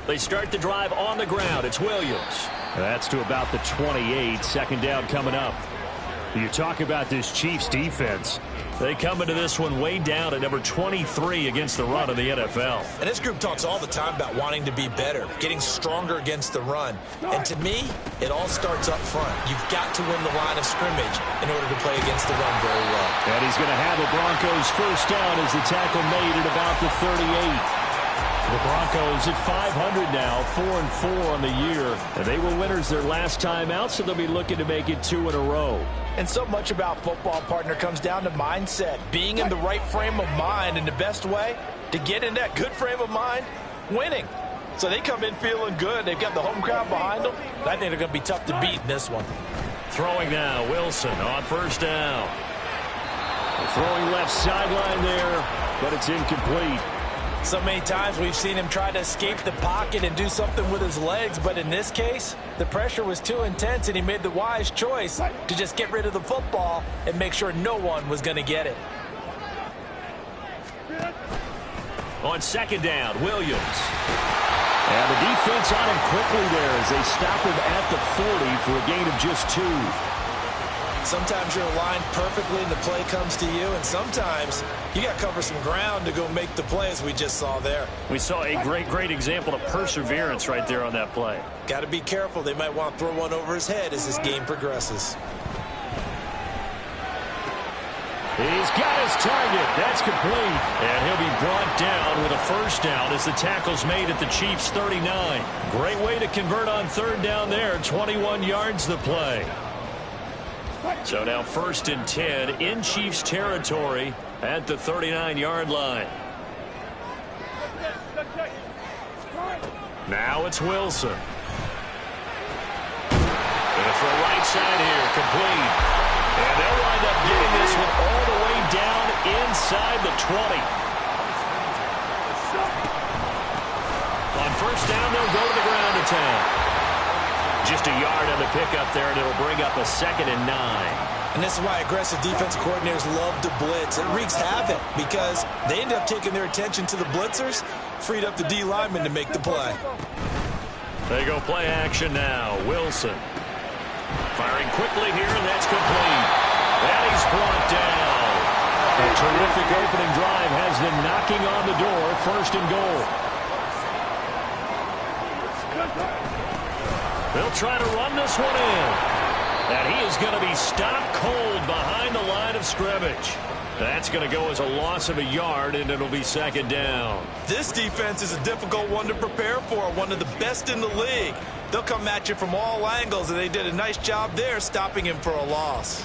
They start the drive on the ground. It's Williams. That's to about the 28. Second down coming up. You talk about this Chiefs defense. They come into this one way down at number 23 against the run of the NFL. And this group talks all the time about wanting to be better, getting stronger against the run. And to me, it all starts up front. You've got to win the line of scrimmage in order to play against the run very well. And he's going to have the Broncos first down as the tackle made at about the 38. The Broncos at 500 now, 4-4 on the year. And they were winners their last time out, so they'll be looking to make it 2 in a row. And so much about football, partner, comes down to mindset. Being in the right frame of mind, and the best way to get in that good frame of mind, winning. So they come in feeling good. They've got the home crowd behind them. I think they're going to be tough to beat in this one. Throwing now, Wilson on first down. Throwing left sideline there, but it's incomplete. So many times we've seen him try to escape the pocket and do something with his legs, but in this case, the pressure was too intense and he made the wise choice to just get rid of the football and make sure no one was going to get it. On second down, Williams. And the defense on him quickly there as they stop him at the 40 for a gain of just 2. Sometimes you're aligned perfectly and the play comes to you, and sometimes you got to cover some ground to go make the play, as we just saw there. We saw a great example of perseverance right there on that play. Got to be careful. They might want to throw one over his head as this game progresses. He's got his target. That's complete. And he'll be brought down with a first down as the tackle's made at the Chiefs' 39. Great way to convert on third down there. 21 yards the play. So now 1st and 10 in Chiefs territory at the 39-yard line. Now it's Wilson. And for the right side here, complete. And they'll wind up getting this one all the way down inside the 20. On first down, they'll go to the ground attack. Just a yard on the pickup there, and it'll bring up a 2nd and 9. And this is why aggressive defensive coordinators love to blitz. It wreaks havoc because they end up taking their attention to the blitzers, freed up the D lineman to make the play. They go play action now. Wilson firing quickly here, and that's complete. And he's brought down. A terrific opening drive has them knocking on the door. 1st and goal. They'll try to run this one in. And he is going to be stopped cold behind the line of scrimmage. That's going to go as a loss of a yard, and it'll be 2nd down. This defense is a difficult one to prepare for, one of the best in the league. They'll come at you from all angles, and they did a nice job there stopping him for a loss.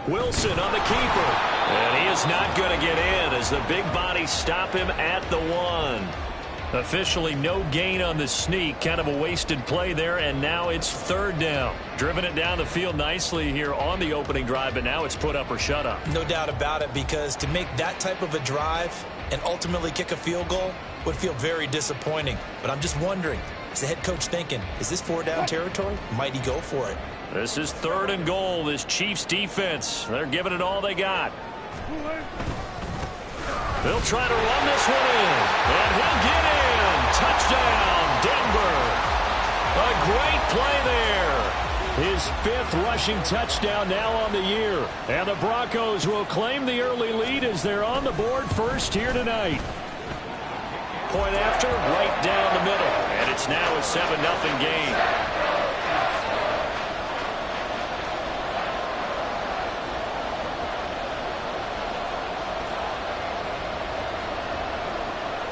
Wilson on the keeper. And he is not going to get in as the big bodies stop him at the 1. Officially no gain on the sneak. Kind of a wasted play there, and now it's 3rd down. Driven it down the field nicely here on the opening drive, but now it's put up or shut up. No doubt about it, because to make that type of a drive and ultimately kick a field goal would feel very disappointing. But I'm just wondering, is the head coach thinking, is this 4-down territory? Might he go for it? This is 3rd and goal. This Chiefs defense, they're giving it all they got. They'll try to run this one in. And he'll get in. Touchdown, Denver. A great play there. His 5th rushing touchdown now on the year. And the Broncos will claim the early lead as they're on the board first here tonight. Point after, right down the middle. And it's now a 7-0 game.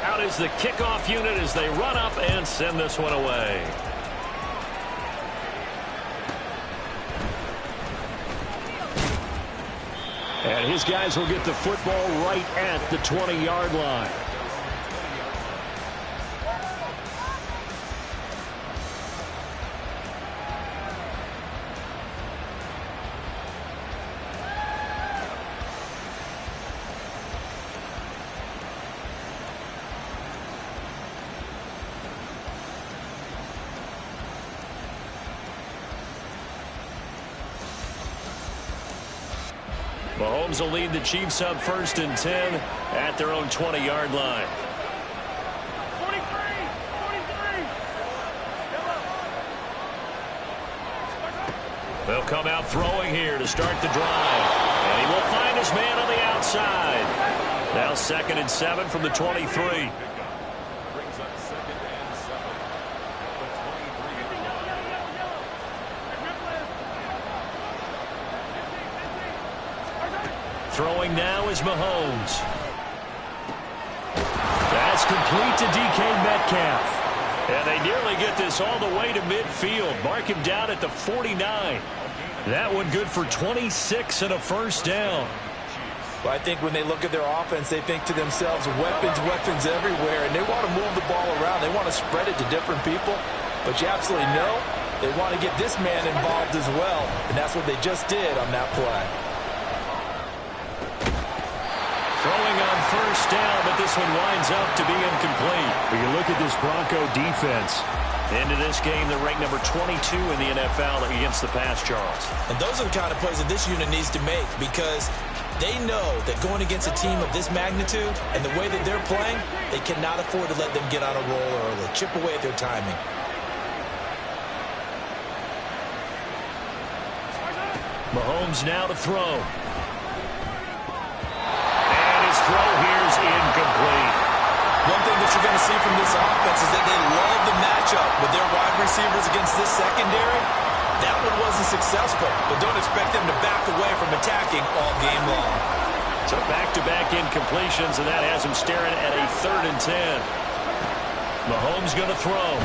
Out is the kickoff unit as they run up and send this one away. And his guys will get the football right at the 20-yard line. Mahomes will lead the Chiefs up 1st and 10 at their own 20-yard line. They'll come out throwing here to start the drive. And he will find his man on the outside. Now 2nd and 7 from the 23. Throwing now is Mahomes. That's complete to DK Metcalf. And they nearly get this all the way to midfield. Mark him down at the 49. That one good for 26 and a 1st down. Well, I think when they look at their offense, they think to themselves, weapons, weapons everywhere. And they want to move the ball around. They want to spread it to different people. But you absolutely know they want to get this man involved as well. And that's what they just did on that play. Throwing on 1st down, but this one winds up to be incomplete. When you look at this Bronco defense, into this game, they're ranked number 22 in the NFL against the pass, Charles. And those are the kind of plays that this unit needs to make, because they know that going against a team of this magnitude and the way that they're playing, they cannot afford to let them get on a roll early. Chip away at their timing. Mahomes now to throw. Throw here's incomplete. One thing that you're going to see from this offense is that they love the matchup with their wide receivers against this secondary. That one wasn't successful, but don't expect them to back away from attacking all game long. So back-to-back incompletions, and that has him staring at a 3rd and 10. Mahomes going to throw.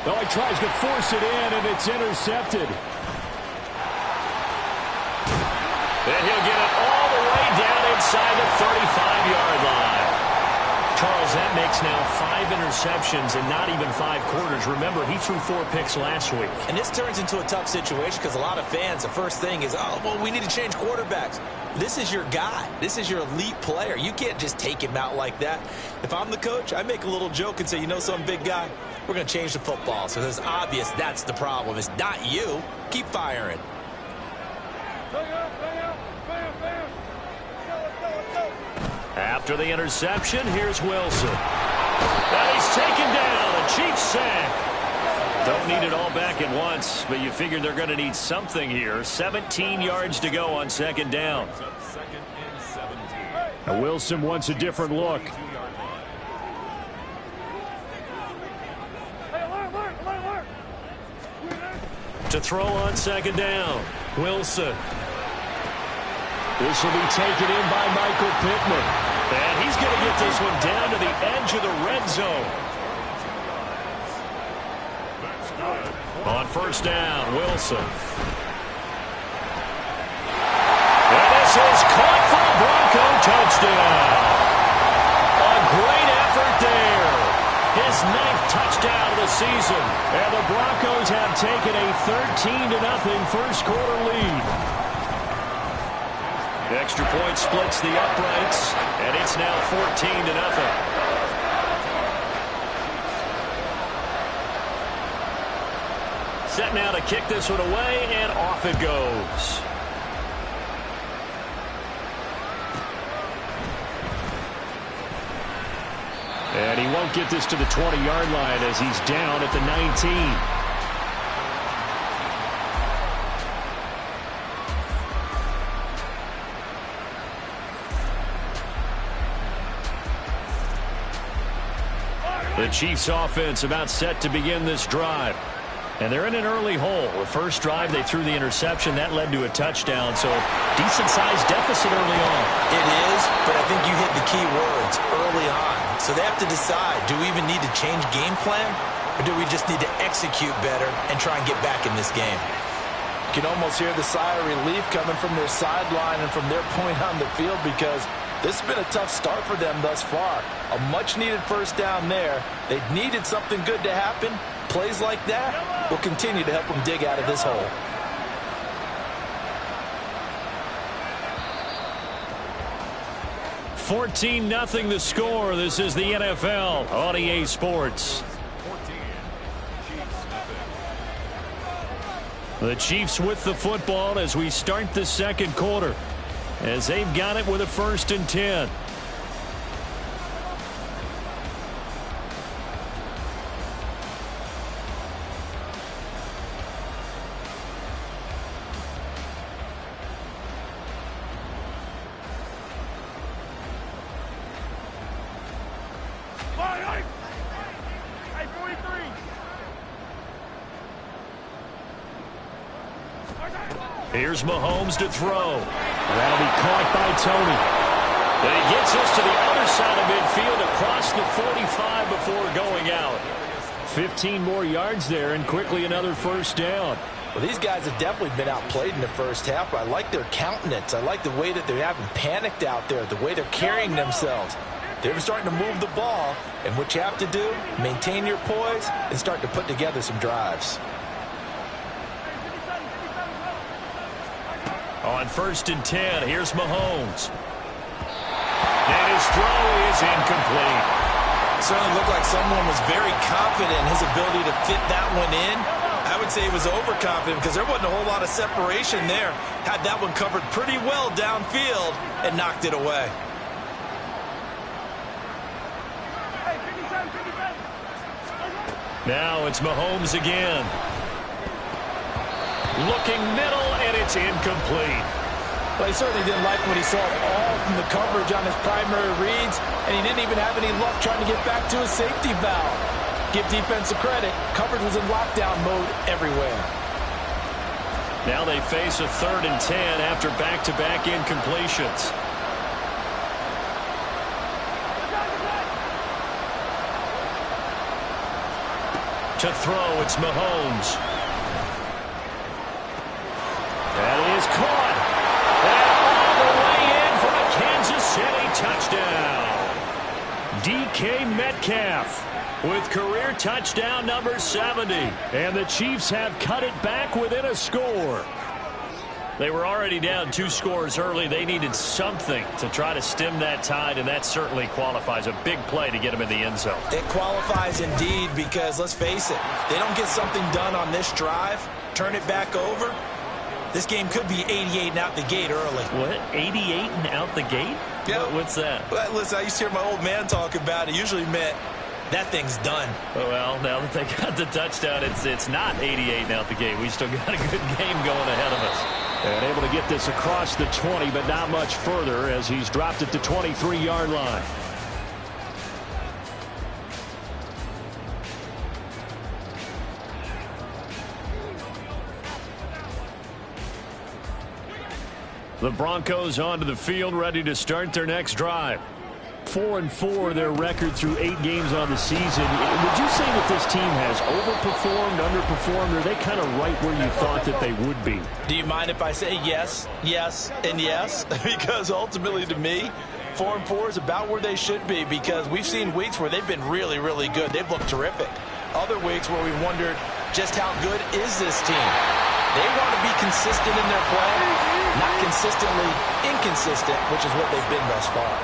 Oh, he tries to force it in, and it's intercepted. And he'll get it all the way down inside the 35-yard line. Charles, that makes now 5 interceptions in not even 5 quarters. Remember, he threw 4 picks last week. And this turns into a tough situation because a lot of fans, the first thing is, oh, well, we need to change quarterbacks. This is your guy. This is your elite player. You can't just take him out like that. If I'm the coach, I make a little joke and say, you know something, big guy? We're going to change the football. So it's obvious that's the problem. It's not you. Keep firing. After the interception, here's Wilson. And he's taken down. A Chiefs sack. Don't need it all back at once, but you figure they're going to need something here. 17 yards to go on 2nd down. Now Wilson wants a different look. To throw on 2nd down. Wilson. This will be taken in by Michael Pittman. And he's going to get this one down to the edge of the red zone. On 1st down, Wilson. And this is caught for a Bronco touchdown. A great effort there. His 9th touchdown of the season. And the Broncos have taken a 13-0 first quarter lead. The extra point splits the uprights, and it's now 14-0. Set now to kick this one away, and off it goes. And he won't get this to the 20-yard line as he's down at the 19. The Chiefs offense about set to begin this drive. And they're in an early hole. The first drive, they threw the interception. That led to a touchdown, so decent-sized deficit early on. It is, but I think you hit the key words early on. So they have to decide, do we even need to change game plan, or do we just need to execute better and try and get back in this game? You can almost hear the sigh of relief coming from their sideline and from their point on the field, because this has been a tough start for them thus far. A much-needed 1st down there. They needed something good to happen. Plays like that will continue to help them dig out of this hole. $14-0 the score. This is the NFL on EA Sports. The Chiefs with the football as we start the second quarter, as they've got it with a 1st and 10. Here's Mahomes to throw. That'll be caught by Tony. But he gets us to the other side of midfield across the 45 before going out. 15 more yards there and quickly another 1st down. Well, these guys have definitely been outplayed in the first half, but I like their countenance. I like the way that they haven't panicked out there, the way they're carrying themselves. They're starting to move the ball, and what you have to do, maintain your poise and start to put together some drives. On 1st and 10, here's Mahomes. And his throw is incomplete. Certainly looked like someone was very confident in his ability to fit that one in. I would say he was overconfident because there wasn't a whole lot of separation there. Had that one covered pretty well downfield and knocked it away. Now it's Mahomes again. Looking middle, and it's incomplete. Well, he certainly didn't like what he saw all from the coverage on his primary reads, and he didn't even have any luck trying to get back to his safety valve. Give defense a credit. Coverage was in lockdown mode everywhere. Now they face a 3rd and 10 after back-to-back incompletions. To throw, it's Mahomes. That is caught. And all the way in for a Kansas City touchdown. DK Metcalf with career touchdown number 70. And the Chiefs have cut it back within a score. They were already down 2 scores early. They needed something to try to stem that tide, and that certainly qualifies. A big play to get them in the end zone. It qualifies indeed because, let's face it, they don't get something done on this drive, turn it back over, this game could be 88 and out the gate early. What? 88 and out the gate? Yeah. What's that? Well, listen, I used to hear my old man talk about it. Usually meant that thing's done. Oh, well, now that they got the touchdown, it's not 88 and out the gate. We still got a good game going ahead of us. And able to get this across the 20, but not much further as he's dropped at the 23-yard line. The Broncos onto the field, ready to start their next drive. 4-4 their record through 8 games on the season. Would you say that this team has overperformed, underperformed, or are they kind of right where you thought that they would be? Do you mind if I say yes, yes, and yes? Because ultimately to me, 4-4 is about where they should be because we've seen weeks where they've been really, really good. They've looked terrific. Other weeks where we wondered just how good is this team? They want to be consistent in their play, not consistently inconsistent, which is what they've been thus far.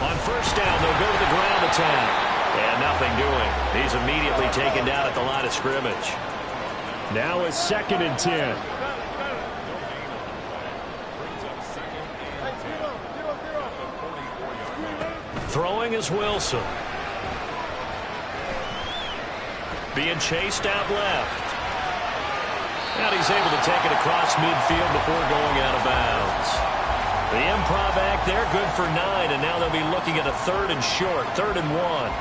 On 1st down, they'll go to the ground attack. And nothing doing. He's immediately taken down at the line of scrimmage. Now it's 2nd and 10. Throwing is Wilson. Being chased out left. And he's able to take it across midfield before going out of bounds. The improv act there, good for 9, and now they'll be looking at a 3rd and short, 3rd and 1.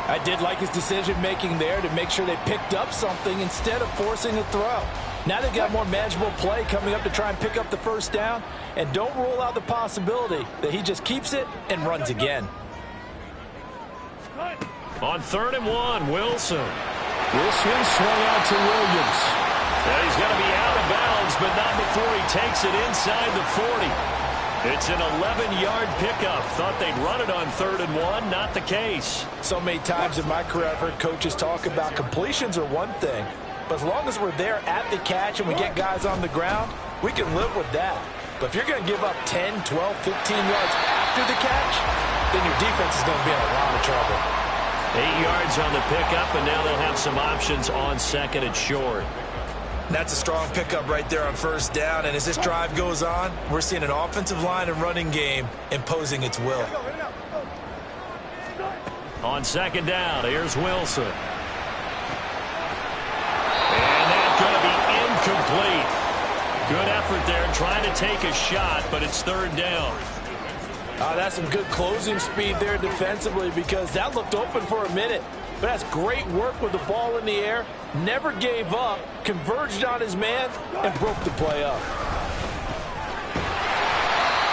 I did like his decision-making there to make sure they picked up something instead of forcing a throw. Now they've got more manageable play coming up to try and pick up the 1st down, and don't rule out the possibility that he just keeps it and runs again. On 3rd and 1, Wilson. This one swung out to Williams. And he's going to be out of bounds, but not before he takes it inside the 40. It's an 11-yard pickup. Thought they'd run it on 3rd and 1. Not the case. So many times in my career I've heard coaches talk about completions are one thing, but as long as we're there at the catch and we get guys on the ground, we can live with that. But if you're going to give up 10, 12, 15 yards after the catch, then your defense is going to be in a lot of trouble. 8 yards on the pickup, and now they'll have some options on second and short. That's a strong pickup right there on first down, and as this drive goes on, we're seeing an offensive line and running game imposing its will. On second down, here's Wilson. And that's going to be incomplete. Good effort there trying to take a shot, but it's third down. That's some good closing speed there defensively, because that looked open for a minute. But that's great work with the ball in the air. Never gave up, converged on his man, and broke the play up.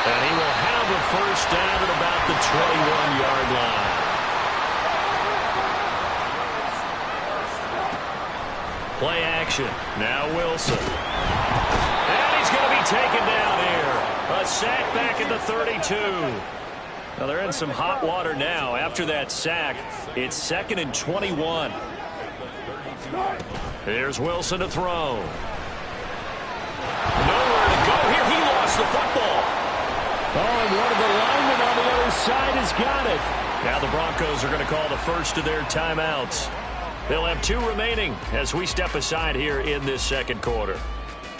And he will have a first down at about the 21-yard line. Play action. Now Wilson. And he's going to be taken down here. A sack back at the 32. Now they're in some hot water now. After that sack, it's 2nd and 21. Here's Wilson to throw. Nowhere to go here. He lost the football. Oh, and one of the linemen on the other side has got it. Now the Broncos are going to call the first of their timeouts. They'll have 2 remaining as we step aside here in this second quarter.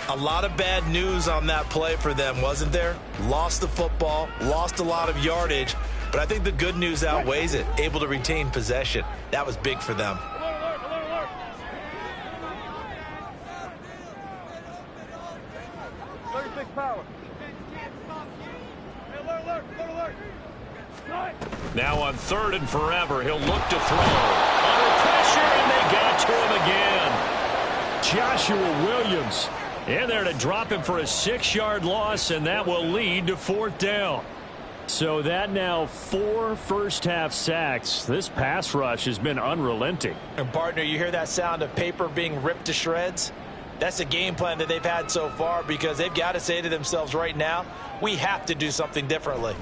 A lot of bad news on that play for them, wasn't there? Lost the football, lost a lot of yardage, but I think the good news outweighs it. Able to retain possession. That was big for them. Now on 3rd and forever, he'll look to throw. Under pressure, and they got to him again. Joshua Williams in there to drop him for a 6-yard loss, and that will lead to 4th down. So that now 4 first-half sacks. This pass rush has been unrelenting. And, partner, you hear that sound of paper being ripped to shreds? That's the game plan that they've had so far, because they've got to say to themselves right now, we have to do something differently.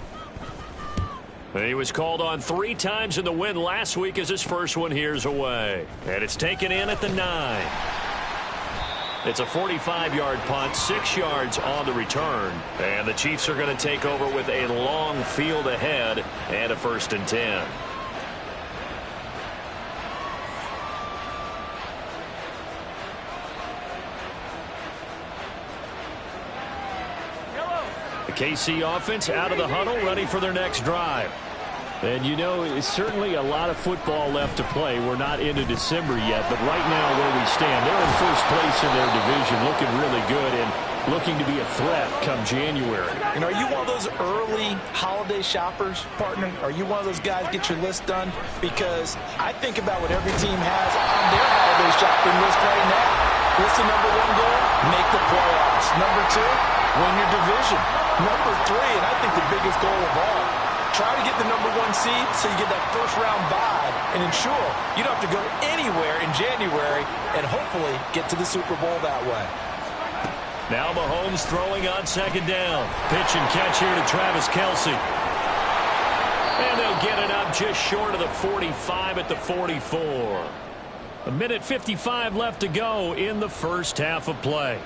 He was called on 3 times in the win last week as his first one here's away. And it's taken in at the 9. It's a 45-yard punt, 6 yards on the return. And the Chiefs are going to take over with a long field ahead and a 1st and 10. The KC offense out of the huddle, ready for their next drive. And, you know, it's certainly a lot of football left to play. We're not into December yet, but right now where we stand, they're in first place in their division, looking really good and looking to be a threat come January. And are you one of those early holiday shoppers, partner? Are you one of those guys get your list done? Because I think about what every team has on their holiday shopping list right now. What's the number 1 goal? Make the playoffs. Number 2, win your division. Number 3, and I think the biggest goal of all, try to get the number 1 seed so you get that first-round bye and ensure you don't have to go anywhere in January and hopefully get to the Super Bowl that way. Now Mahomes throwing on second down. Pitch and catch here to Travis Kelce. And they'll get it up just short of the 45 at the 44. 1:55 left to go in the first half of play.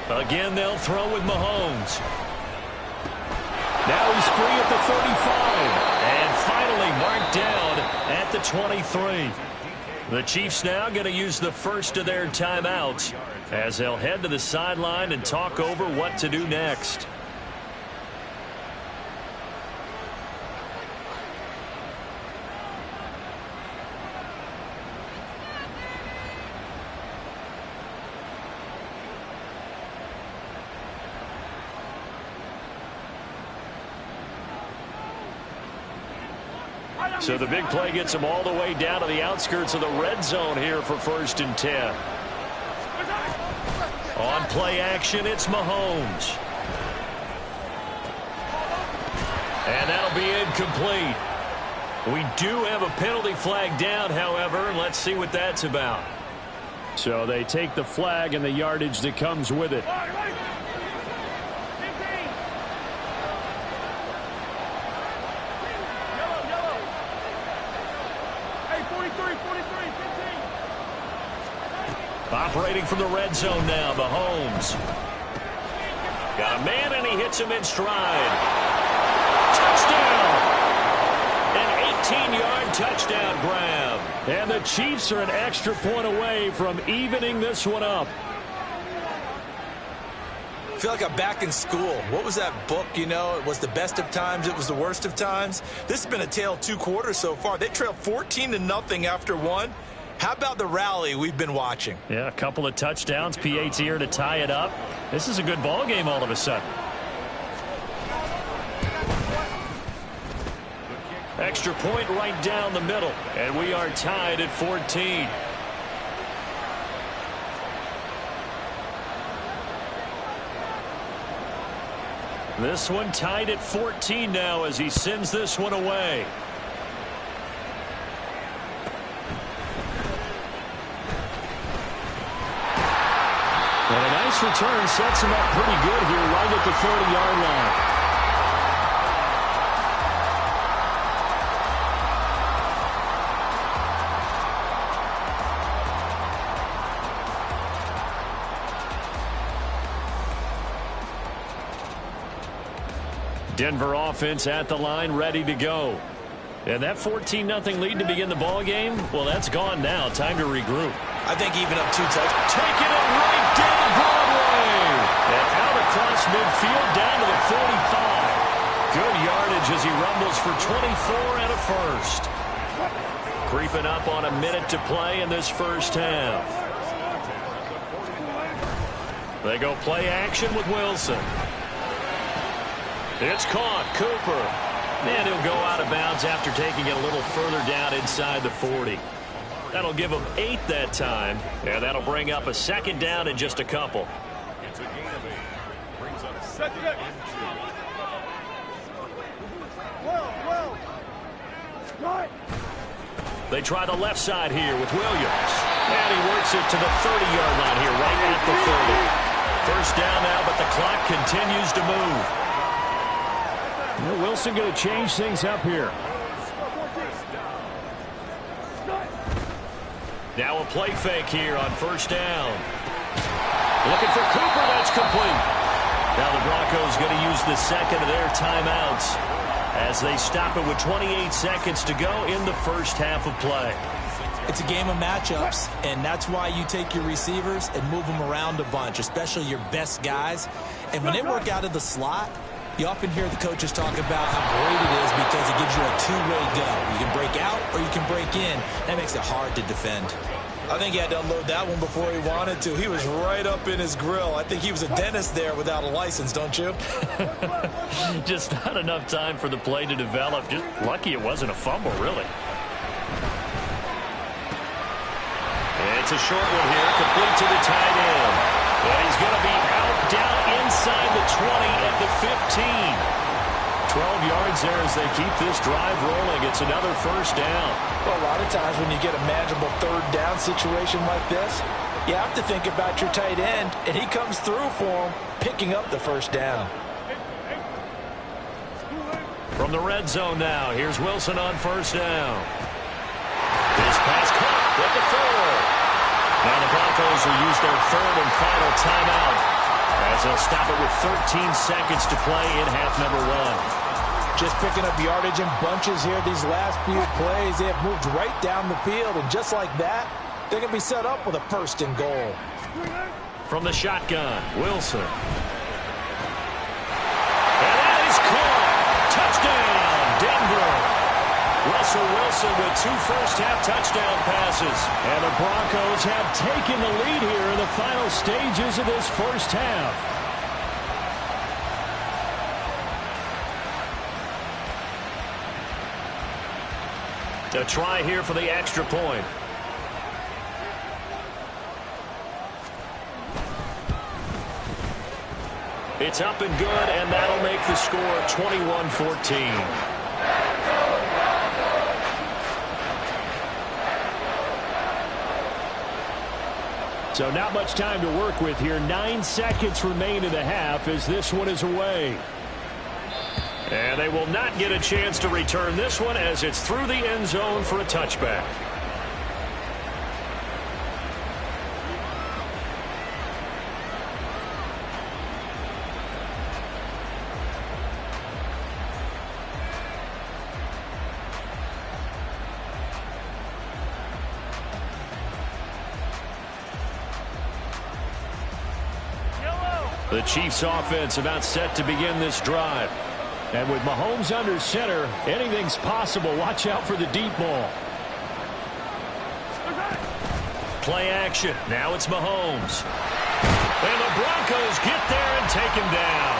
Again, they'll throw with Mahomes. Now he's free at the 35. And finally marked down at the 23. The Chiefs now going to use the first of their timeouts as they'll head to the sideline and talk over what to do next. So the big play gets them all the way down to the outskirts of the red zone here for 1st and 10. On play action, it's Mahomes. And that'll be incomplete. We do have a penalty flag down, however, and let's see what that's about. So they take the flag and the yardage that comes with it. Operating from the red zone now, Mahomes. Got a man, and he hits him in stride. Touchdown! An 18-yard touchdown grab. And the Chiefs are an extra point away from evening this one up. I feel like I'm back in school. What was that book, you know? It was the best of times. It was the worst of times. This has been a tale of two quarters so far. They trailed 14-0 after one. How about the rally we've been watching? Yeah, a couple of touchdowns. P.A.'s here to tie it up. This is a good ball game all of a sudden. Extra point right down the middle. And we are tied at 14. This one tied at 14 now as he sends this one away. And a nice return sets him up pretty good here right at the 30-yard line. Denver offense at the line, ready to go. And that 14-0 lead to begin the ball game, well, that's gone now. Time to regroup. I think even up 2 touchdowns. Taking it right down Broadway. And out across midfield down to the 45. Good yardage as he rumbles for 24 and a first. Creeping up on a minute to play in this first half. They go play action with Wilson. It's caught. Cooper. And he'll go out of bounds after taking it a little further down inside the 40. That'll give him 8 that time. And that'll bring up a second down in just a couple. They try the left side here with Williams. And he works it to the 30-yard line here, right at the 30. First down now, but the clock continues to move. Wilson going to change things up here. Now a play fake here on first down. Looking for Cooper. That's complete. Now the Broncos going to use the second of their timeouts as they stop it with 28 seconds to go in the first half of play. It's a game of matchups, and that's why you take your receivers and move them around a bunch, especially your best guys. And when they work out of the slot, you often hear the coaches talk about how great it is because it gives you a two-way go. You can break out or you can break in. That makes it hard to defend. I think he had to unload that one before he wanted to. He was right up in his grill. I think he was a dentist there without a license, don't you? Just not enough time for the play to develop. Just lucky it wasn't a fumble, really. It's a short one here, complete to the tight end. And he's going to be out down inside the 20 at the 15. 12 yards there as they keep this drive rolling. It's another first down. Well, a lot of times when you get a manageable third down situation like this, you have to think about your tight end, and he comes through for him, picking up the first down. From the red zone now, here's Wilson on first down. This pass caught at the 4. Now the Broncos will use their third and final timeout as they'll stop it with 13 seconds to play in half number 1. Just picking up yardage in bunches here these last few plays. They have moved right down the field, and just like that, they're going to be set up with a first and goal. From the shotgun, Wilson. And that is caught. Touchdown, Denver. Russell Wilson with 2 first-half touchdown passes. And the Broncos have taken the lead here in the final stages of this first half. A try here for the extra point. It's up and good, and that'll make the score 21-14. So not much time to work with here. 9 seconds remain in the half as this one is away. And they will not get a chance to return this one as it's through the end zone for a touchback. The Chiefs offense about set to begin this drive. And with Mahomes under center, anything's possible. Watch out for the deep ball. Play action. Now it's Mahomes. And the Broncos get there and take him down.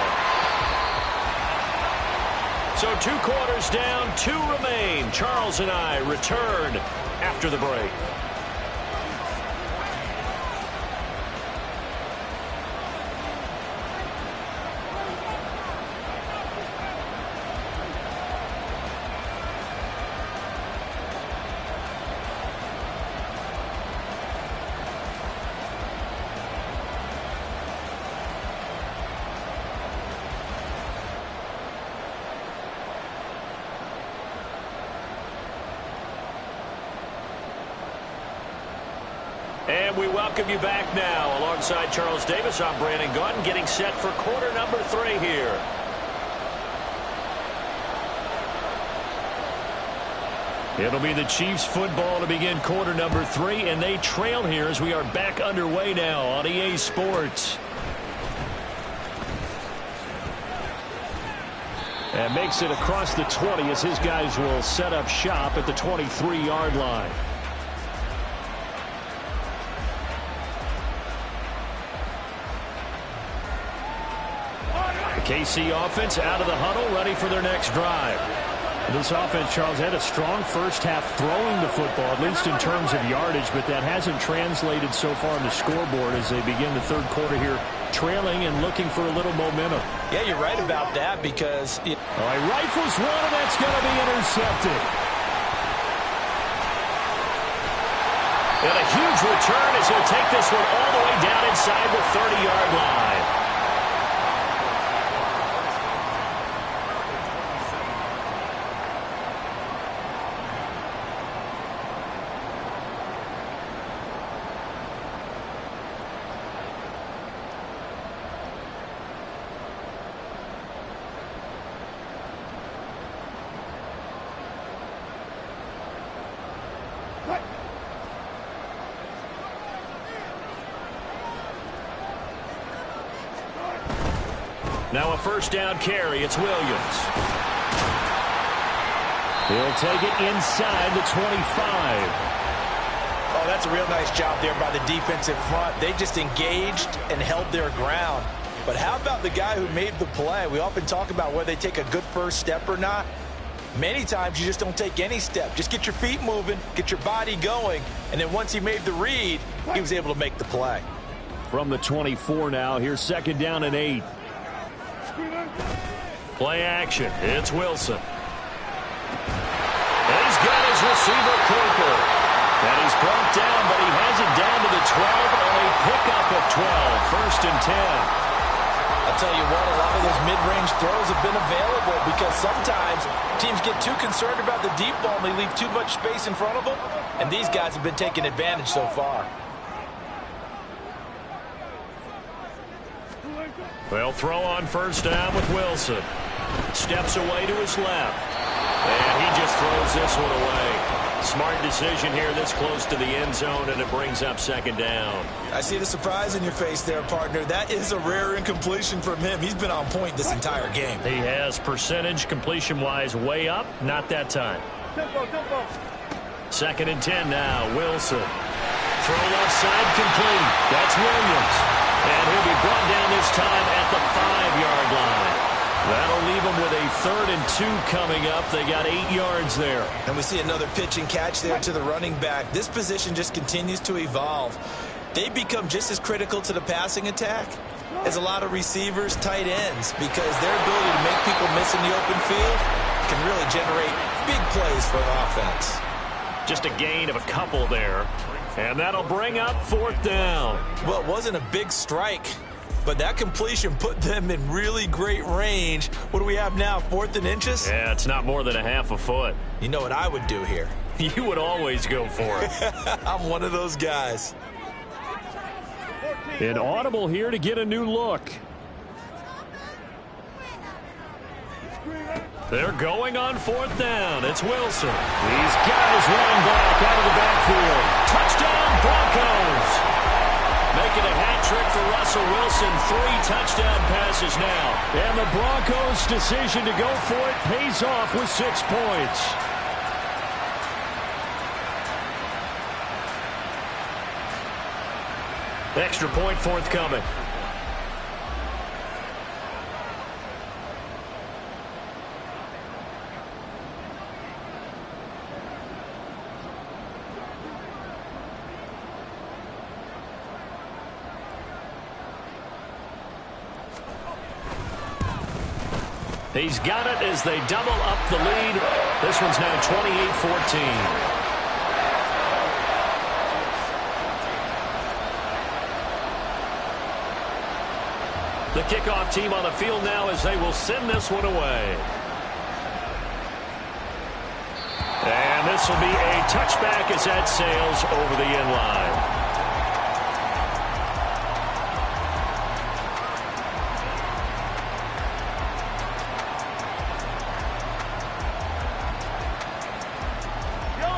So 2 quarters down, 2 remain. Charles and I return after the break. And we welcome you back now. Alongside Charles Davis, I'm Brandon Gaudin, getting set for quarter number 3 here. It'll be the Chiefs football to begin quarter number 3, and they trail here as we are back underway now on EA Sports. And makes it across the 20 as his guys will set up shop at the 23-yard line. KC offense out of the huddle, ready for their next drive. This offense, Charles, had a strong first half throwing the football, at least in terms of yardage, but that hasn't translated so far on the scoreboard as they begin the third quarter here, trailing and looking for a little momentum. Yeah, you're right about that because... All right, rifles one, and that's going to be intercepted. And a huge return as he'll take this one all the way down inside the 30-yard line. Now a first down carry. It's Williams. He'll take it inside the 25. Oh, that's a real nice job there by the defensive front. They just engaged and held their ground. But how about the guy who made the play? We often talk about whether they take a good first step or not. Many times you just don't take any step. Just get your feet moving, get your body going, and then once he made the read, he was able to make the play. From the 24 now, here's second down and 8. Play action. It's Wilson. And he's got his receiver Cooper. And he's brought down, but he has it down to the 12 on a pickup of 12. First and 10. I'll tell you what, a lot of those mid-range throws have been available because sometimes teams get too concerned about the deep ball and they leave too much space in front of them. And these guys have been taking advantage so far. They'll throw on first down with Wilson. Steps away to his left. And he just throws this one away. Smart decision here this close to the end zone, and it brings up second down. I see the surprise in your face there, partner. That is a rare incompletion from him. He's been on point this entire game. He has percentage completion-wise way up. Not that time. Second and 10 now. Wilson. Throw left side complete. That's Williams. And he'll be brought down this time at the 5-yard line. That'll leave them with a 3rd and 2 coming up. They got 8 yards there. And we see another pitch and catch there to the running back. This position just continues to evolve. They become just as critical to the passing attack as a lot of receivers, tight ends, because their ability to make people miss in the open field can really generate big plays for an offense. Just a gain of a couple there. And that'll bring up 4th down. Well, it wasn't a big strike, but that completion put them in really great range. What do we have now, 4th and inches? Yeah, it's not more than a half a foot. You know what I would do here? You would always go for it. I'm one of those guys. An audible here to get a new look. They're going on 4th down. It's Wilson. He's got his running back out of the backfield. Touchdown, Broncos. Making a hat trick for Russell Wilson. 3 touchdown passes now. And the Broncos' decision to go for it pays off with 6 points. Extra point forthcoming. He's got it as they double up the lead. This one's now 28-14. The kickoff team on the field now as they will send this one away. And this will be a touchback as that sails over the end line.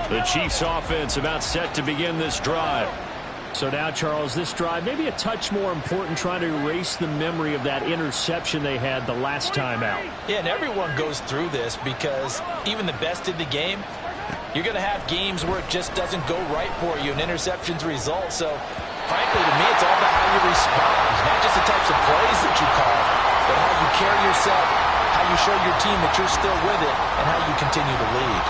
The Chiefs offense about set to begin this drive. So now, Charles, this drive maybe a touch more important, trying to erase the memory of that interception they had the last time out. Yeah, and everyone goes through this because even the best in the game, you're going to have games where it just doesn't go right for you, and interceptions result. So, frankly, to me, it's all about how you respond, not just the types of plays that you call, but how you carry yourself, how you show your team that you're still with it, and how you continue to lead.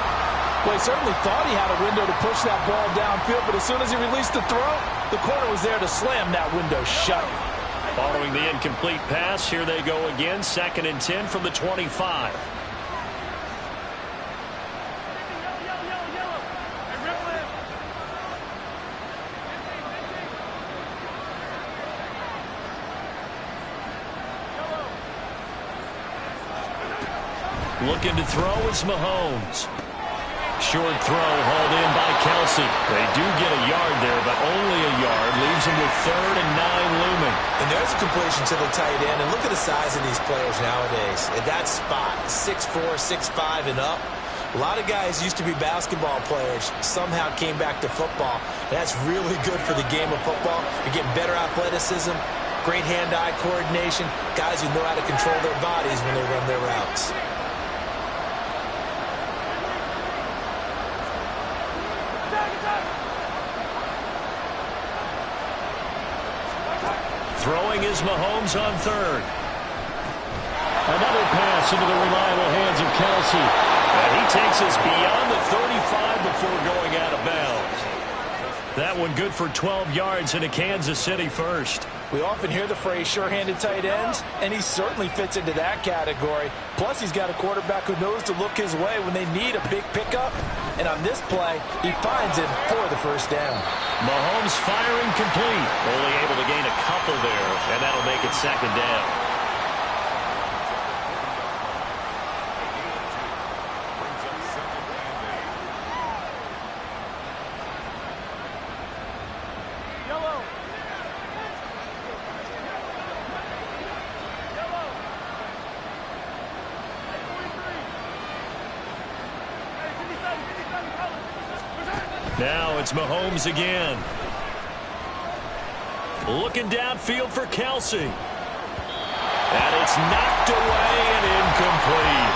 Well, he certainly thought he had a window to push that ball downfield, but as soon as he released the throw, the corner was there to slam that window shut. Following the incomplete pass, here they go again. 2nd and 10 from the 25. Looking to throw is Mahomes. Short throw hauled in by Kelsey. They do get a yard there, but only a yard. Leaves them with 3rd and 9 looming. And there's a completion to the tight end. And look at the size of these players nowadays. At that spot, 6'4", 6'5", and up. A lot of guys used to be basketball players, somehow came back to football. That's really good for the game of football. You're getting better athleticism, great hand-eye coordination, guys who know how to control their bodies when they run their routes. Throwing is Mahomes on 3rd. Another pass into the reliable hands of Kelsey. And he takes us beyond the 35 before going out of bounds. That one good for 12 yards into Kansas City first. We often hear the phrase sure-handed tight ends, and he certainly fits into that category. Plus, he's got a quarterback who knows to look his way when they need a big pickup. And on this play, he finds him for the first down. Mahomes firing complete. Only able to gain a couple there, and that'll make it 2nd down. Now it's Mahomes again. Looking downfield for Kelsey. And it's knocked away and incomplete.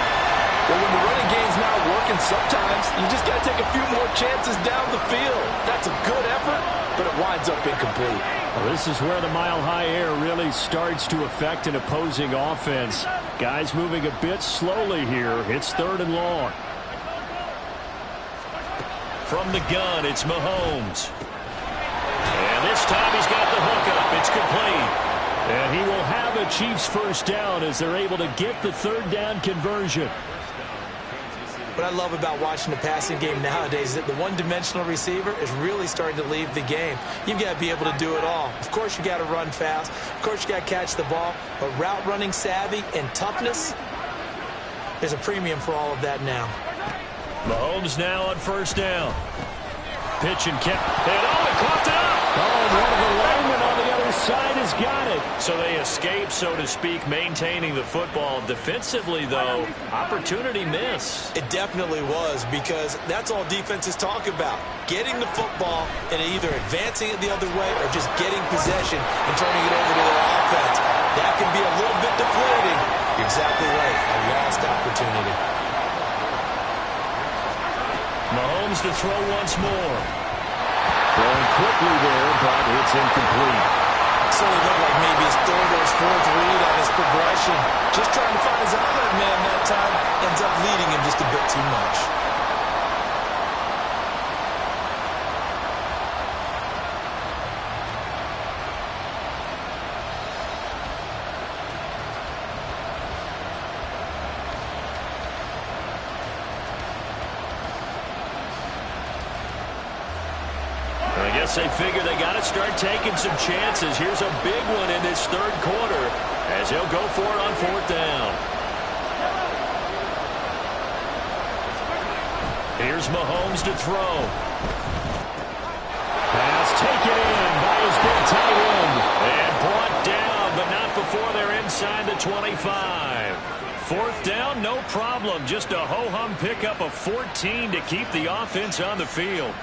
Well, when the running game's not working, sometimes you just got to take a few more chances down the field. That's a good effort, but it winds up incomplete. Well, this is where the mile-high air really starts to affect an opposing offense. Guys moving a bit slowly here. It's 3rd and long. From the gun, it's Mahomes. And this time he's got the hookup. It's complete. And he will have a Chiefs first down as they're able to get the 3rd down conversion. What I love about watching the passing game nowadays is that the one-dimensional receiver is really starting to leave the game. You've got to be able to do it all. Of course, you got to run fast. Of course, you got to catch the ball. But route running savvy and toughness, there's a premium for all of that now. Mahomes now on 1st down. Pitch and kept. And it caught up. Oh, one of the linemen on the other side has got it. So they escape, so to speak, maintaining the football. Defensively, though, opportunity miss. It definitely was, because that's all defenses talk about. Getting the football and either advancing it the other way or just getting possession and turning it over to their offense. That can be a little bit deflating. You're exactly right. A lost opportunity. Mahomes to throw once more. Throwing quickly there, but it's incomplete. Certainly looked like maybe his third or his fourth read on his progression. Just trying to find his outlet man that time. Ends up leading him just a bit too much. They figure they got to start taking some chances. Here's a big one in this third quarter as he'll go for it on fourth down. Here's Mahomes to throw. Pass taken in by his big tight end. And brought down, but not before they're inside the 25. Fourth down, no problem. Just a ho-hum pickup of 14 to keep the offense on the field.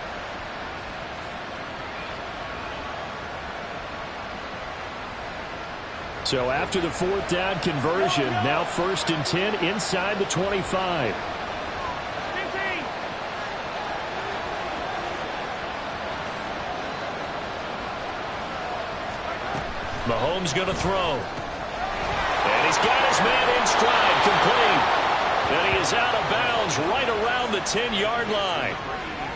So after the fourth down conversion, now 1st and 10 inside the 25. Mahomes going to throw. And he's got his man in stride, complete. And he is out of bounds right around the 10-yard line.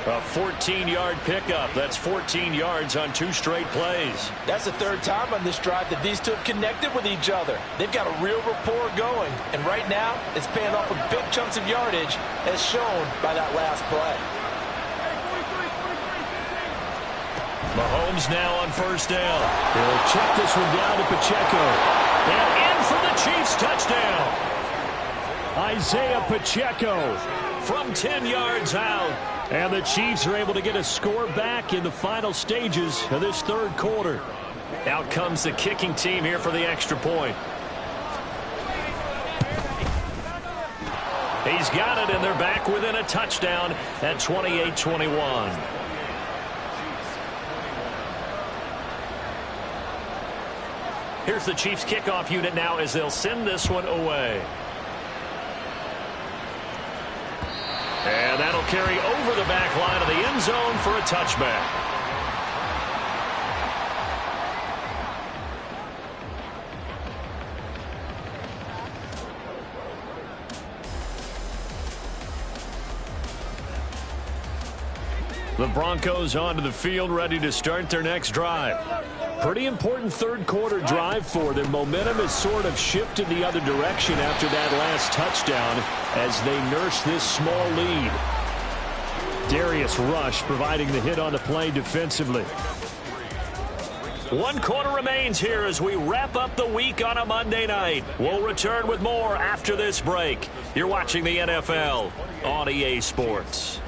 A 14-yard pickup. That's 14 yards on 2 straight plays. That's the third time on this drive that these two have connected with each other. They've got a real rapport going. And right now, it's paying off with big chunks of yardage, as shown by that last play. Mahomes now on first down. He'll check this one down to Pacheco. And in for the Chiefs touchdown. Isaiah Pacheco from 10 yards out. And the Chiefs are able to get a score back in the final stages of this third quarter. Out comes the kicking team here for the extra point. He's got it, and they're back within a touchdown at 28-21. Here's the Chiefs kickoff unit now as they'll send this one away. And that'll carry over the back line of the end zone for a touchback. The Broncos onto the field, ready to start their next drive. Pretty important third quarter drive for them. Momentum has sort of shifted the other direction after that last touchdown as they nurse this small lead. Darius Rush providing the hit on the play defensively. 1 quarter remains here as we wrap up the week on a Monday night. We'll return with more after this break. You're watching the NFL on EA Sports.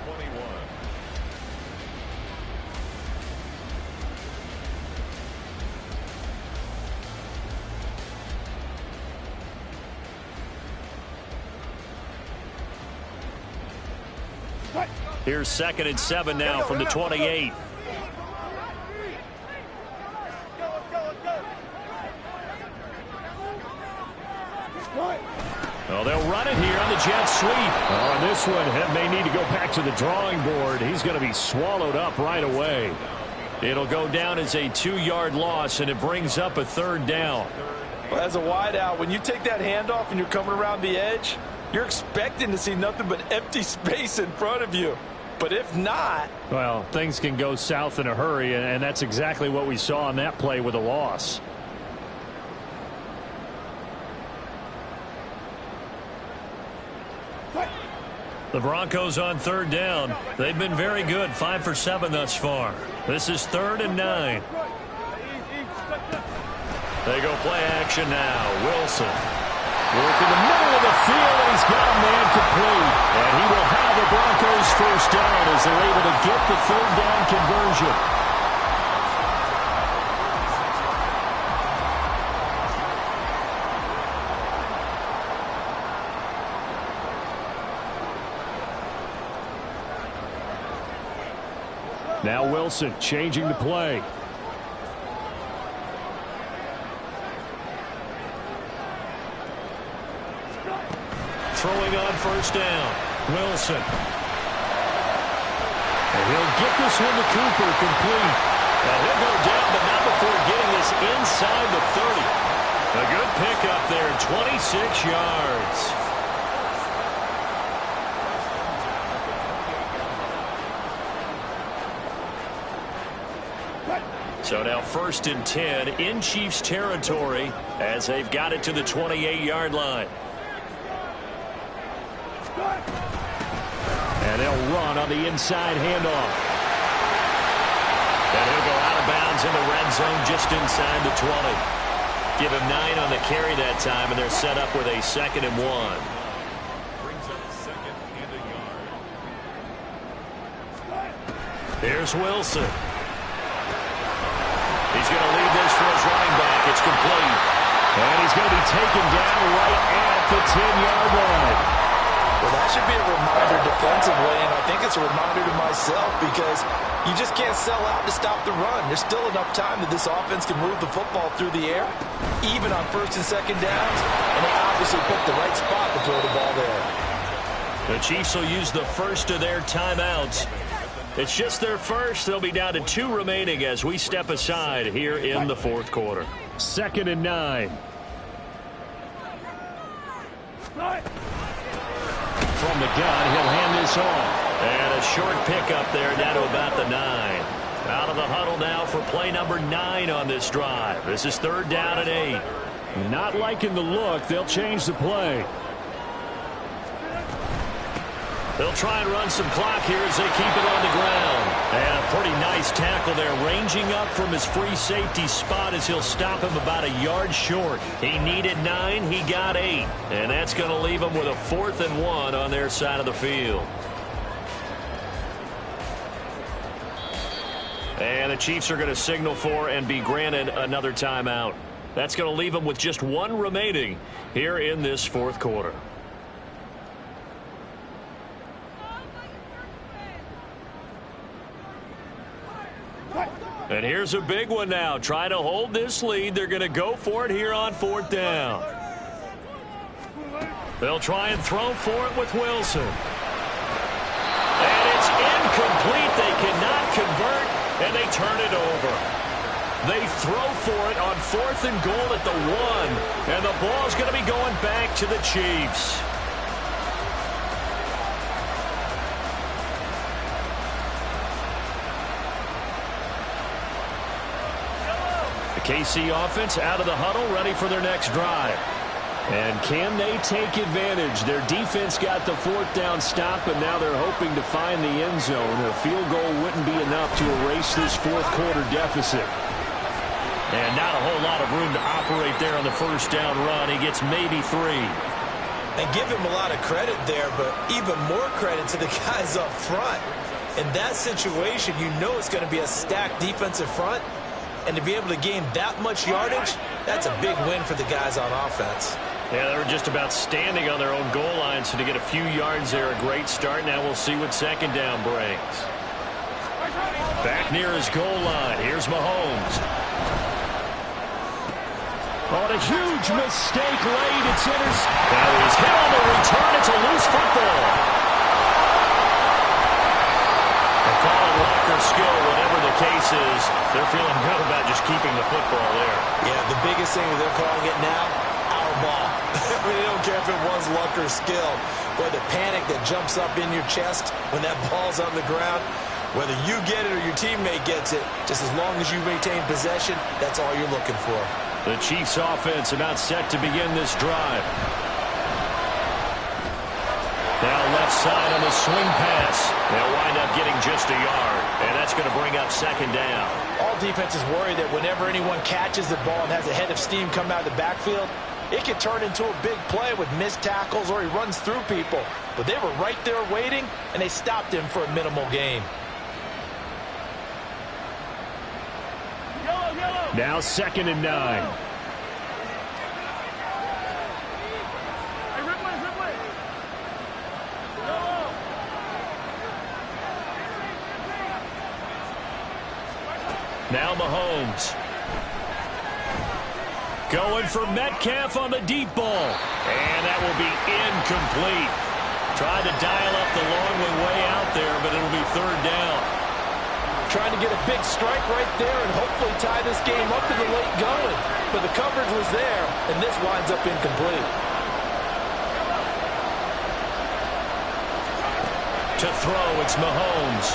Here's 2nd and 7 now from the 28. Well, they'll run it here on the jet sweep. Oh, and this one may need to go back to the drawing board. He's going to be swallowed up right away. It'll go down as a 2-yard loss, and it brings up a 3rd down. Well, as a wideout, when you take that handoff and you're coming around the edge, you're expecting to see nothing but empty space in front of you. But if not... well, things can go south in a hurry, and that's exactly what we saw on that play with a loss. The Broncos on 3rd down. They've been very good, 5 for 7 thus far. This is 3rd and 9. They go play action now. Wilson. Work in the middle of the field, and he's got a man complete. And he will have the Broncos first down as they're able to get the 3rd down conversion. Now Wilson changing the play. Throwing on first down. Wilson. And he'll get this one to Cooper, complete. Now he'll go down, but not before getting this inside the 30. A good pickup there, 26 yards. So now 1st and 10 in Chiefs territory as they've got it to the 28-yard line. And they'll run on the inside handoff. And he'll go out of bounds in the red zone just inside the 20. Give him 9 on the carry that time, and they're set up with a 2nd and 1. Brings up 2nd and a yard. Here's Wilson. He's going to leave this for his running back. It's complete. And he's going to be taken down right at the 10-yard line. Well, that should be a reminder defensively, and I think it's a reminder to myself because you just can't sell out to stop the run. There's still enough time that this offense can move the football through the air, even on 1st and 2nd downs, and they obviously picked the right spot to throw the ball there. The Chiefs will use the first of their timeouts. It's just their first. They'll be down to 2 remaining as we step aside here in the 4th quarter. 2nd and 9. From the gun, he'll hand this off. And a short pickup there down to about the 9. Out of the huddle now for play number 9 on this drive. This is 3rd down and 8. Not liking the look. They'll change the play. They'll try and run some clock here as they keep it on the ground. And a pretty nice tackle there, ranging up from his free safety spot as he'll stop him about a yard short. He needed 9, he got 8. And that's going to leave him with a 4th and 1 on their side of the field. And the Chiefs are going to signal for and be granted another timeout. That's going to leave them with just 1 remaining here in this 4th quarter. And here's a big one now. Trying to hold this lead. They're going to go for it here on 4th down. They'll try and throw for it with Wilson. And it's incomplete. They cannot convert, and they turn it over. They throw for it on 4th and goal at the 1, and the ball's going to be going back to the Chiefs. The KC offense out of the huddle, ready for their next drive. And can they take advantage? Their defense got the 4th down stop, and now they're hoping to find the end zone. A field goal wouldn't be enough to erase this 4th quarter deficit. And not a whole lot of room to operate there on the 1st down run. He gets maybe 3. And give him a lot of credit there, but even more credit to the guys up front. In that situation, you know it's going to be a stacked defensive front. And to be able to gain that much yardage, that's a big win for the guys on offense. Yeah, they were just about standing on their own goal line, so to get a few yards there, a great start. Now we'll see what 2nd down brings. Back near his goal line. Here's Mahomes. On a huge mistake late. It's intercepted. Now he's hit on the return. It's a loose football. They call it lack of skill, whatever the case is. They're feeling good about just keeping the football there. Yeah, the biggest thing that they're calling it now, our ball. I mean, they don't care if it was luck or skill. Boy, the panic that jumps up in your chest when that ball's on the ground, whether you get it or your teammate gets it, just as long as you maintain possession, that's all you're looking for. The Chiefs offense about set to begin this drive. Now left side on the swing pass. They'll wind up getting just a yard, and that's going to bring up 2nd down. All defenses worry that whenever anyone catches the ball and has a head of steam come out of the backfield, it can turn into a big play with missed tackles or he runs through people. But they were right there waiting, and they stopped him for a minimal gain. Now 2nd and 9. Now Mahomes. Going for Metcalf on the deep ball. And that will be incomplete. Tried to dial up the long way out there, but it'll be third down. Trying to get a big strike right there and hopefully tie this game up in the late going. But the coverage was there, and this winds up incomplete. To throw, it's Mahomes.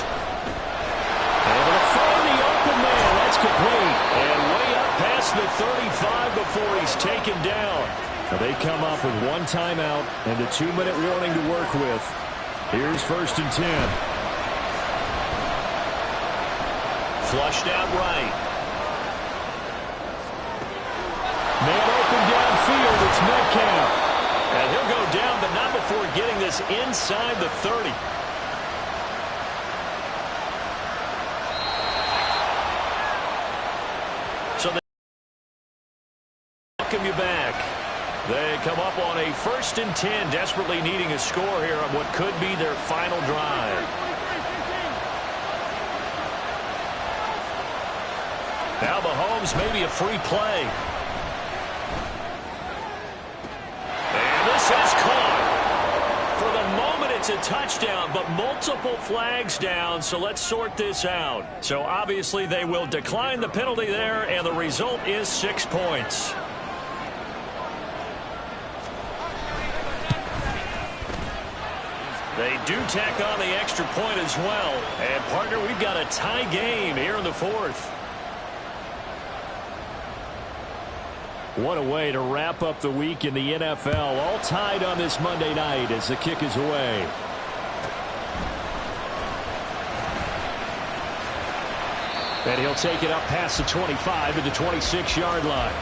Able to find the open man. That's complete. And way up past the 35 before he's taken down. Now they come up with one timeout and a 2-minute warning to work with. Here's 1st and 10. Flushed out right. Man open downfield. It's Metcalf. And he'll go down, but not before getting this inside the 30. So they welcome you back. They come up on a 1st and 10, desperately needing a score here on what could be their final drive. Now Mahomes, maybe a free play. And this is caught. For the moment, it's a touchdown, but multiple flags down, so let's sort this out. So obviously they will decline the penalty there, and the result is 6 points. They do tack on the extra point as well. And, partner, we've got a tie game here in the 4th. What a way to wrap up the week in the NFL. All tied on this Monday night as the kick is away. And he'll take it up past the 25 to the 26-yard line.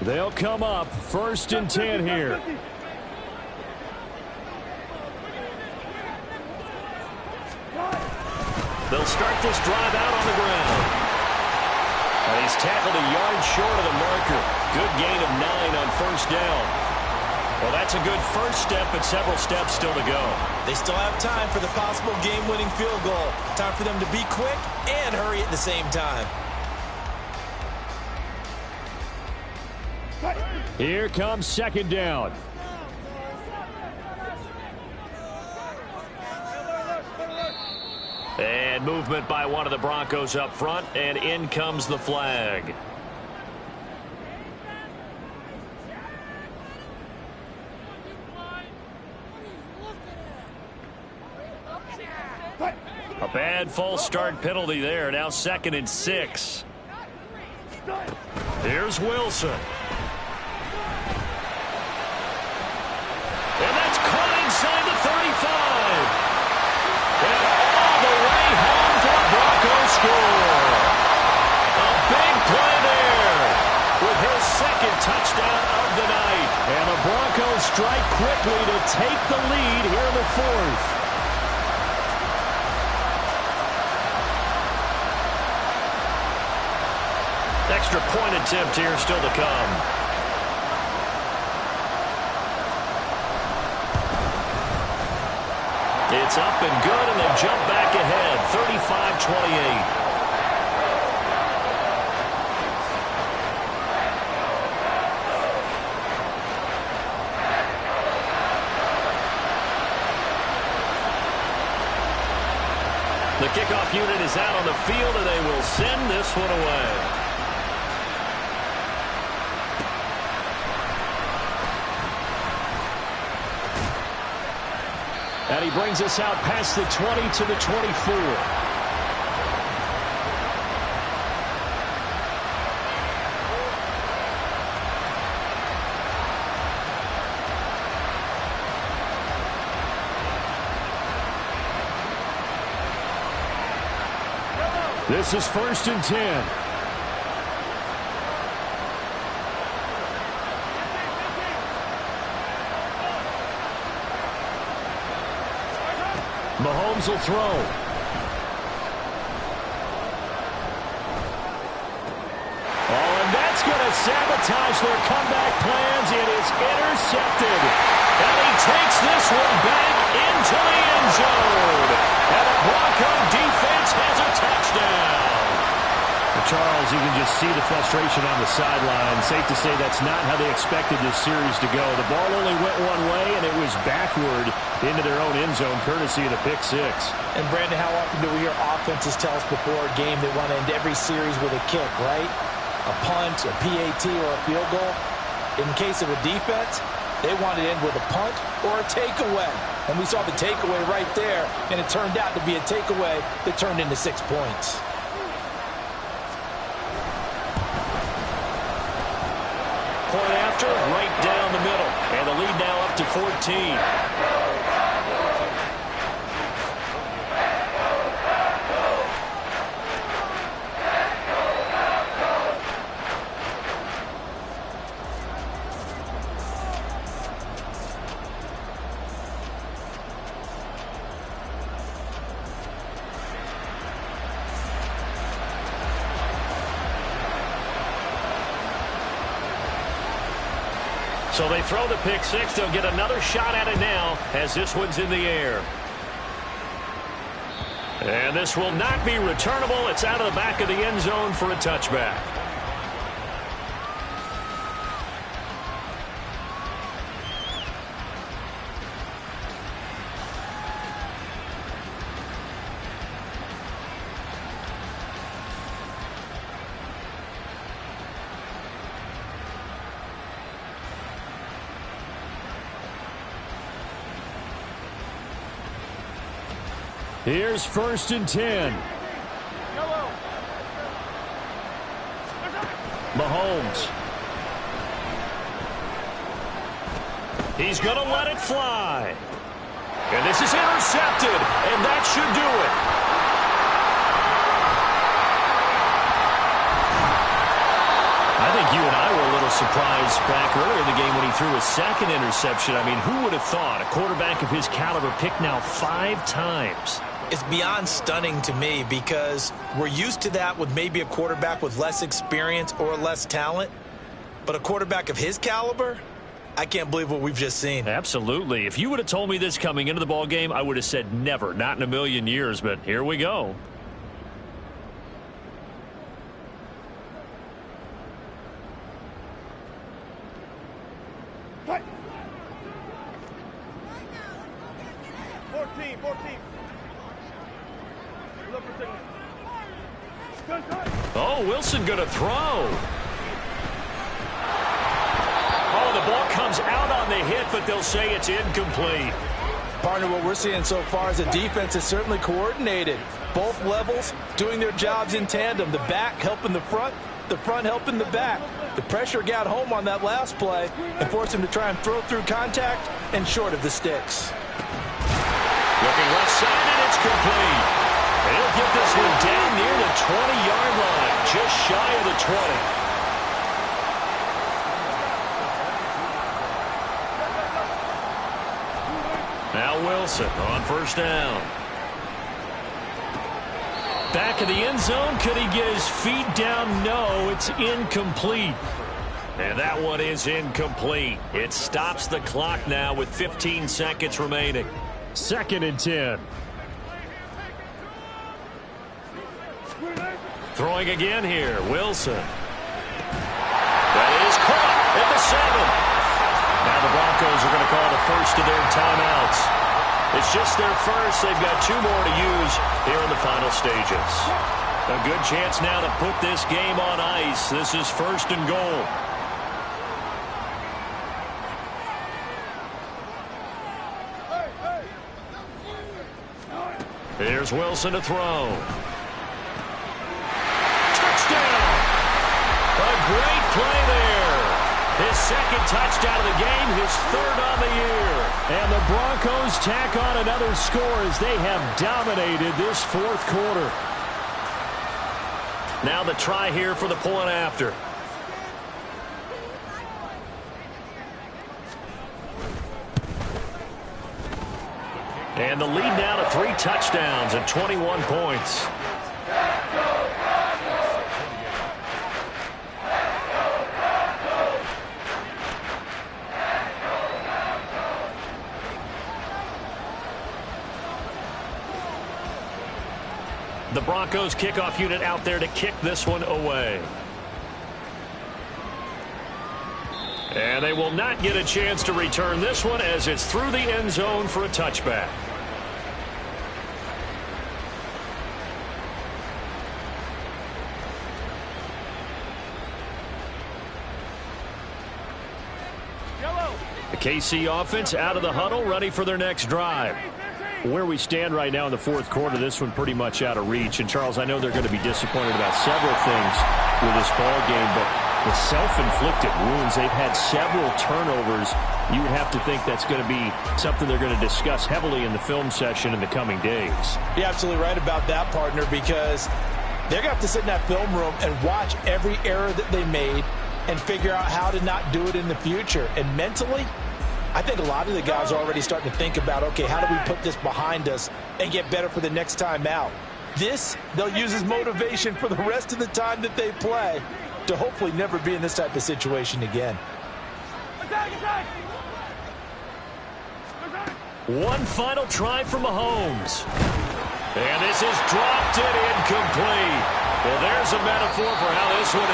They'll come up 1st and 10 here. They'll start this drive out on the ground. And he's tackled a yard short of the marker. Good gain of 9 on 1st down. Well, that's a good first step, but several steps still to go. They still have time for the possible game-winning field goal. Time for them to be quick and hurry at the same time. Here comes 2nd down. And movement by one of the Broncos up front, and in comes the flag. A bad false start penalty there. Now 2nd and 6. Here's Wilson. And that's caught inside the 35. And all the way home for a Broncos score. A big play there with his 2nd touchdown of the night. And the Broncos strike quickly to take the lead here in the 4th. Extra point attempt here still to come. It's up and good, and they jump back ahead, 35-28. The kickoff unit is out on the field, and they will send this one away. And he brings us out past the 20 to the 24. This is 1st and 10. Mahomes will throw. Oh, and that's going to sabotage their comeback plans. It is intercepted. And he takes this one back into the end zone. And the Bronco defense has a touchdown. Charles, you can just see the frustration on the sideline. Safe to say that's not how they expected this series to go. The ball only went one way, and it was backward into their own end zone, courtesy of the pick six. And, Brandon, how often do we hear offenses tell us before a game they want to end every series with a kick, right? A punt, a PAT, or a field goal. In case of a defense, they want to end with a punt or a takeaway. And we saw the takeaway right there, and it turned out to be a takeaway that turned into 6 points. Point after, right down the middle. And the lead now up to 14. So they throw the pick six. They'll get another shot at it now as this one's in the air. And this will not be returnable. It's out of the back of the end zone for a touchback. Here's 1st and 10. Mahomes. He's going to let it fly. And this is intercepted, and that should do it. I think you and I were a little surprised back earlier in the game when he threw his second interception. I mean, who would have thought a quarterback of his caliber picked now 5 times? It's beyond stunning to me because we're used to that with maybe a quarterback with less experience or less talent. But a quarterback of his caliber, I can't believe what we've just seen. Absolutely. If you would have told me this coming into the ball game, I would have said never, not in a million years. But here we go. Oh, Wilson going to throw. Oh, the ball comes out on the hit, but they'll say it's incomplete. Partner, what we're seeing so far is the defense is certainly coordinated. Both levels doing their jobs in tandem. The back helping the front helping the back. The pressure got home on that last play and forced him to try and throw through contact and short of the sticks. Looking left side, and it's complete. He'll get this one down near the 20-yard line, just shy of the 20. Now Wilson on 1st down. Back of the end zone. Could he get his feet down? No, it's incomplete. And that one is incomplete. It stops the clock now with 15 seconds remaining. 2nd and 10. Throwing again here, Wilson. That is caught at the 7. Now the Broncos are going to call the first of their timeouts. It's just their first. They've got 2 more to use here in the final stages. A good chance now to put this game on ice. This is 1st and goal. Here's Wilson to throw. Great play there. His 2nd touchdown of the game, his 3rd on the year. And the Broncos tack on another score as they have dominated this 4th quarter. Now the try here for the point after. And the lead now to 3 touchdowns and 21 points. The Broncos kickoff unit out there to kick this one away. And they will not get a chance to return this one as it's through the end zone for a touchback. The KC offense out of the huddle, ready for their next drive. Where we stand right now in the fourth quarter, this one pretty much out of reach. And, Charles, I know they're going to be disappointed about several things with this ball game, but the self-inflicted wounds, they've had several turnovers. You would have to think that's going to be something they're going to discuss heavily in the film session in the coming days. You're absolutely right about that, partner, because they're going to have to sit in that film room and watch every error that they made and figure out how to not do it in the future. And mentally, I think a lot of the guys are already starting to think about, okay, how do we put this behind us and get better for the next time out? This, they'll use as motivation for the rest of the time that they play to hopefully never be in this type of situation again. One final try for Mahomes. And this is dropped and incomplete. Well, there's a metaphor for how this one is